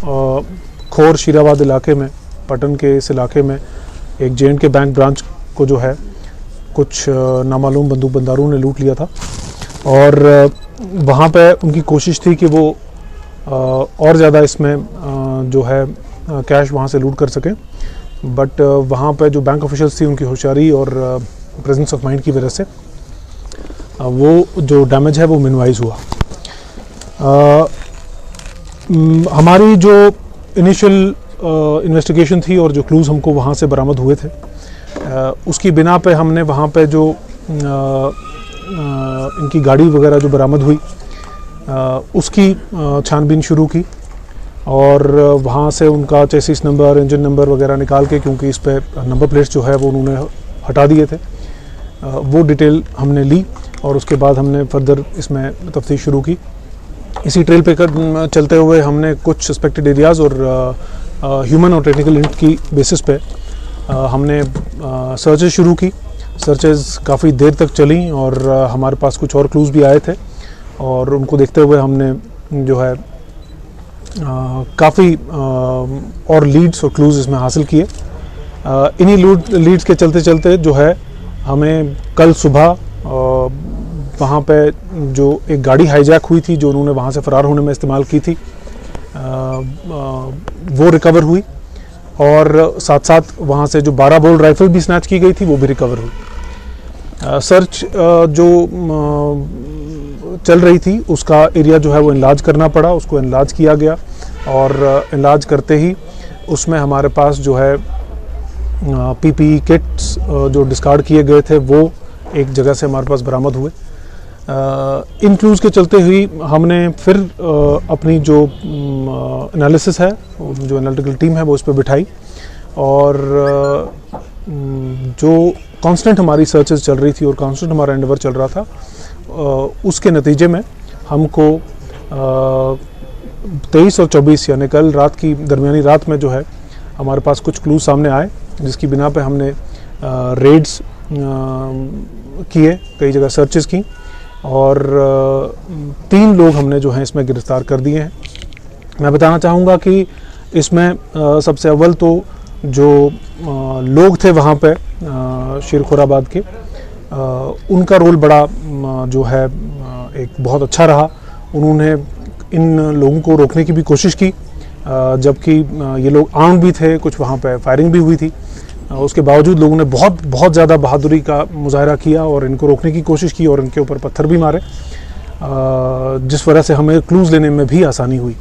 खोर शीराबाद इलाके में, पटन के इस इलाके में एक J&K बैंक ब्रांच को जो है कुछ नामालूम बंदूक बंदारों ने लूट लिया था और वहाँ पे उनकी कोशिश थी कि वो और ज़्यादा इसमें जो है कैश वहाँ से लूट कर सकें, बट वहाँ पे जो बैंक ऑफिशियल्स थी उनकी होशियारी और प्रेजेंस ऑफ माइंड की वजह से वो जो डैमेज है वो मिनिमाइज हुआ। हमारी जो इनिशियल इन्वेस्टिगेशन थी और जो क्लूज़ हमको वहाँ से बरामद हुए थे, उसकी बिना पे हमने वहाँ पे जो इनकी गाड़ी वगैरह जो बरामद हुई उसकी छानबीन शुरू की और वहाँ से उनका चेसिस नंबर, इंजन नंबर वगैरह निकाल के, क्योंकि इस पे नंबर प्लेट्स जो है वो उन्होंने हटा दिए थे, वो डिटेल हमने ली और उसके बाद हमने फर्दर इसमें तफ्तीश शुरू की। इसी ट्रेल पे चलते हुए हमने कुछ सस्पेक्टेड एरियाज़ और ह्यूमन और टेक्निकल हिंट की बेसिस पे हमने सर्चेज शुरू की। सर्चेज काफ़ी देर तक चली और हमारे पास कुछ और क्लूज़ भी आए थे और उनको देखते हुए हमने जो है काफ़ी और लीड्स और क्लूज़ इसमें हासिल किए। इन्हीं लीड्स के चलते चलते जो है हमें कल सुबह वहाँ पे जो एक गाड़ी हाईजैक हुई थी जो उन्होंने वहाँ से फ़रार होने में इस्तेमाल की थी, वो रिकवर हुई और साथ साथ वहाँ से जो 12 बोल्ट राइफल भी स्नैच की गई थी वो भी रिकवर हुई। सर्च जो चल रही थी उसका एरिया जो है वो इनलार्ज करना पड़ा, उसको इनलार्ज किया गया और इनलार्ज करते ही उसमें हमारे पास जो है PPE किट्स जो डिस्कार्ड किए गए थे वो एक जगह से हमारे पास बरामद हुए। इन क्लूज़ के चलते हुई हमने फिर अपनी जो एनालिसिस है, जो एनालिटिकल टीम है वो उस पर बिठाई और जो कांस्टेंट हमारी सर्चेस चल रही थी और कांस्टेंट हमारा एंडेवर चल रहा था, उसके नतीजे में हमको 23 और 24 यानी कल रात की दरमियानी रात में जो है हमारे पास कुछ क्लूज़ सामने आए, जिसकी बिना पे हमने रेड्स किए, कई जगह सर्चेस की और 3 लोग हमने जो हैं इसमें गिरफ्तार कर दिए हैं। मैं बताना चाहूँगा कि इसमें सबसे अव्वल तो जो लोग थे वहाँ पे शेरखुराबाद के, उनका रोल बड़ा जो है एक बहुत अच्छा रहा। उन्होंने इन लोगों को रोकने की भी कोशिश की, जबकि ये लोग आर्म्ड भी थे, कुछ वहाँ पे फायरिंग भी हुई थी। उसके बावजूद लोगों ने बहुत ज़्यादा बहादुरी का मुजाहरा किया और इनको रोकने की कोशिश की और इनके ऊपर पत्थर भी मारे, जिस वजह से हमें क्लूज़ लेने में भी आसानी हुई।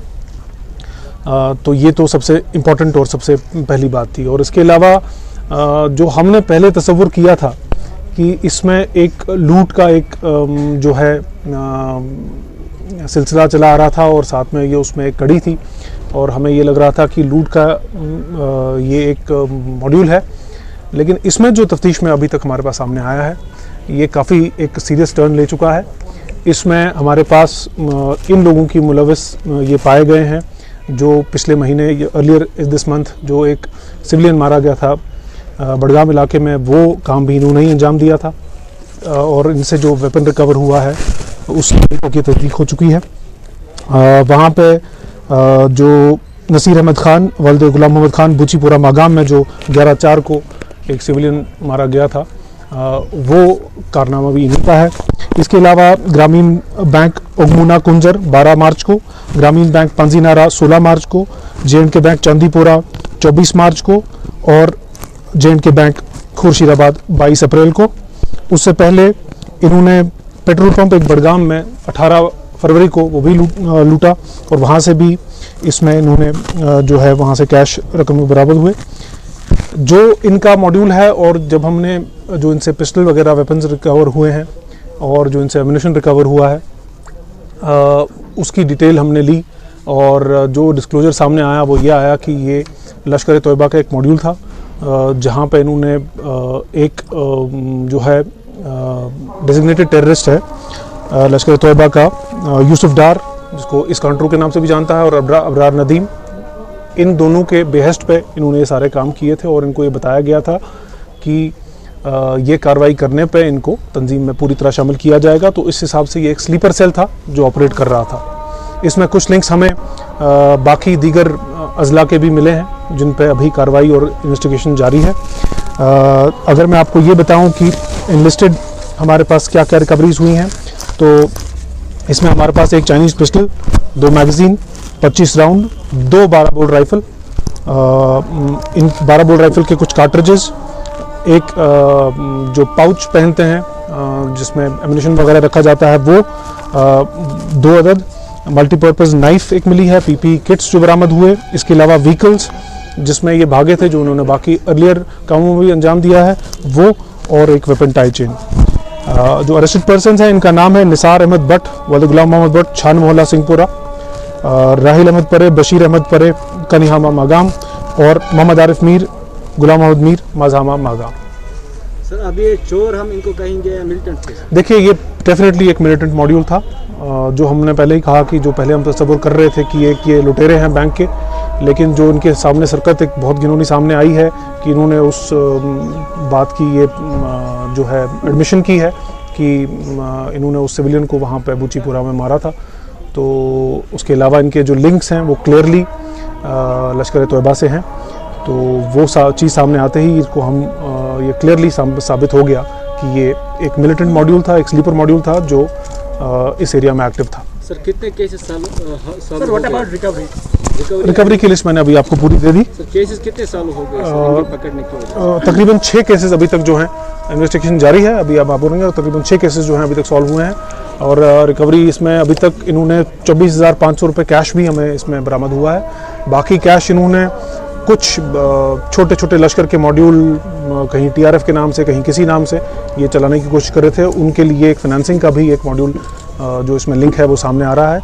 तो ये तो सबसे इम्पोर्टेंट और सबसे पहली बात थी। और इसके अलावा जो हमने पहले तसव्वुर किया था कि इसमें एक लूट का एक जो है सिलसिला चला आ रहा था और साथ में ये उसमें एक कड़ी थी और हमें ये लग रहा था कि लूट का ये एक मॉड्यूल है, लेकिन इसमें जो तफ्तीश में अभी तक हमारे पास सामने आया है ये काफ़ी एक सीरियस टर्न ले चुका है। इसमें हमारे पास इन लोगों की मुलविस ये पाए गए हैं जो पिछले महीने अर्लियर दिस मंथ जो एक सिविलियन मारा गया था बड़गाम इलाके में, वो काम भी इन्होंने ही अंजाम दिया था और इनसे जो वेपन रिकवर हुआ है उसकी तस्दीक हो चुकी है। वहाँ पे जो नसीर अहमद खान वल्द गुलाम मोहम्मद खान बूचीपुरा मागाम में जो 11/4 को एक सिविलियन मारा गया था, वो कारनामा भी इन्हीं का है। इसके अलावा ग्रामीण बैंक ओगमुना कुंजर 12 मार्च को, ग्रामीण बैंक पंजीनारा 16 मार्च को, J&K बैंक चांदीपुरा 24 मार्च को और J&K बैंक खुर्शीदाबाद 22 अप्रैल को। उससे पहले इन्होंने पेट्रोल पंप एक बड़गाम में 18 फरवरी को वो भी लूटा और वहाँ से भी इसमें इन्होंने जो है वहाँ से कैश रकम बरामद हुए। जो इनका मॉड्यूल है और जब हमने जो इनसे पिस्टल वगैरह वेपन्स रिकवर हुए हैं और जो इनसे एम्यूनिशन रिकवर हुआ है उसकी डिटेल हमने ली और जो डिस्क्लोजर सामने आया वो ये आया कि ये लश्कर तोयबा का एक मॉड्यूल था, जहाँ पे इन्होंने एक जो है डेजिग्नेटेड टेररिस्ट है लश्कर तोयबा का यूसुफ डार, जिसको इस कंट्रो के नाम से भी जानता है, और अबरार नदीम, इन दोनों के बेहस्ट पे इन्होंने ये सारे काम किए थे और इनको ये बताया गया था कि ये कार्रवाई करने पे इनको तंजीम में पूरी तरह शामिल किया जाएगा। तो इस हिसाब से ये एक स्लीपर सेल था जो ऑपरेट कर रहा था। इसमें कुछ लिंक्स हमें बाकी दीगर अजला के भी मिले हैं जिन पे अभी कार्रवाई और इन्वेस्टिगेशन जारी है। अगर मैं आपको ये बताऊं कि इनलिस्टेड हमारे पास क्या क्या रिकवरीज हुई हैं, तो इसमें हमारे पास एक Chinese pistol, 2 magazine, 25 round, 2 12 bore rifle, इन 12 बोर राइफ़ल के कुछ कार्ट्रिजेस, एक जो पाउच पहनते हैं जिसमें एम्यूनिशन वगैरह रखा जाता है वो, 2 अदद मल्टीपर्पज़ नाइफ एक मिली है, पीपी किट्स जो बरामद हुए, इसके अलावा व्हीकल्स जिसमें ये भागे थे जो उन्होंने बाकी अर्लियर कामों में भी अंजाम दिया है वो, और एक वेपन टाई चेन। जो अरेस्टेड पर्सन है इनका नाम है निसार अहमद भट्ट, वल्द गुलाम मोहम्मद भट्ट, छान मोहल्ला सिंहपुरा, राहिल अहमद परे, बशीर अहमद परे, कनिहामा मागाम, और मोहम्मद आरिफ मीर, गुलाम मोहम्मद मीर, माजामा मागाम। सर अभी ये चोर हम इनको कहेंगे मिलिटेंट थे? देखिए ये डेफिनेटली एक मिलिटेंट मॉड्यूल था। जो हमने पहले ही कहा कि जो पहले हम तस्वर कर रहे थे कि ये लुटेरे हैं बैंक के, लेकिन जो इनके सामने सरकत एक बहुत गिनौनी सामने आई है कि इन्होंने उस बात की ये जो है एडमिशन की है कि इन्होंने उस सिविलियन को वहाँ पे बूचीपुरा में मारा था। तो उसके अलावा इनके जो लिंक्स हैं वो क्लियरली लश्कर तोयबा से हैं। तो वो चीज़ सामने आते ही इसको हम ये क्लियरली साबित हो गया कि ये एक मिलिटेंट मॉड्यूल था, एक स्लीपर मॉड्यूल था जो इस एरिया में एक्टिव था। सर कितने cases sir what about recovery की लिस्ट मैंने अभी आपको पूरी दे दी। सर केसेस कितने सालों हो गए पकड़ने की वजह? तकरीबन 6 केसेस अभी तक जो हैं, इन्वेस्टिगेशन जारी है, अभी आप बोलेंगे तकरीबन 6 केसेस जो हैं अभी तक सॉल्व हुए हैं। और रिकवरी इसमें अभी तक इन्होंने 24,500 रुपये कैश भी हमें इसमें बरामद हुआ है। बाकी कैश इन्होंने कुछ छोटे छोटे लश्कर के मॉड्यूल कहीं टीआरएफ के नाम से कहीं किसी नाम से ये चलाने की कोशिश कर रहे थे, उनके लिए एक फाइनेंसिंग का भी एक मॉड्यूल जो इसमें लिंक है वो सामने आ रहा है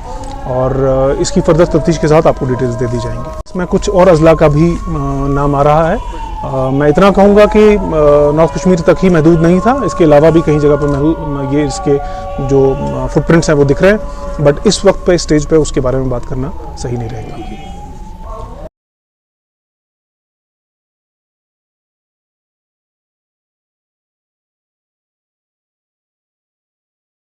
और इसकी फर्दर तफ्तीश के साथ आपको डिटेल्स दे दी जाएंगी। इसमें कुछ और अजला का भी नाम आ रहा है। मैं इतना कहूँगा कि नॉर्थ कश्मीर तक ही महदूद नहीं था, इसके अलावा भी कहीं जगह पर ये इसके जो फुटप्रिंट्स हैं वो दिख रहे हैं, बट इस वक्त पे स्टेज पे उसके बारे में बात करना सही नहीं रहेगा।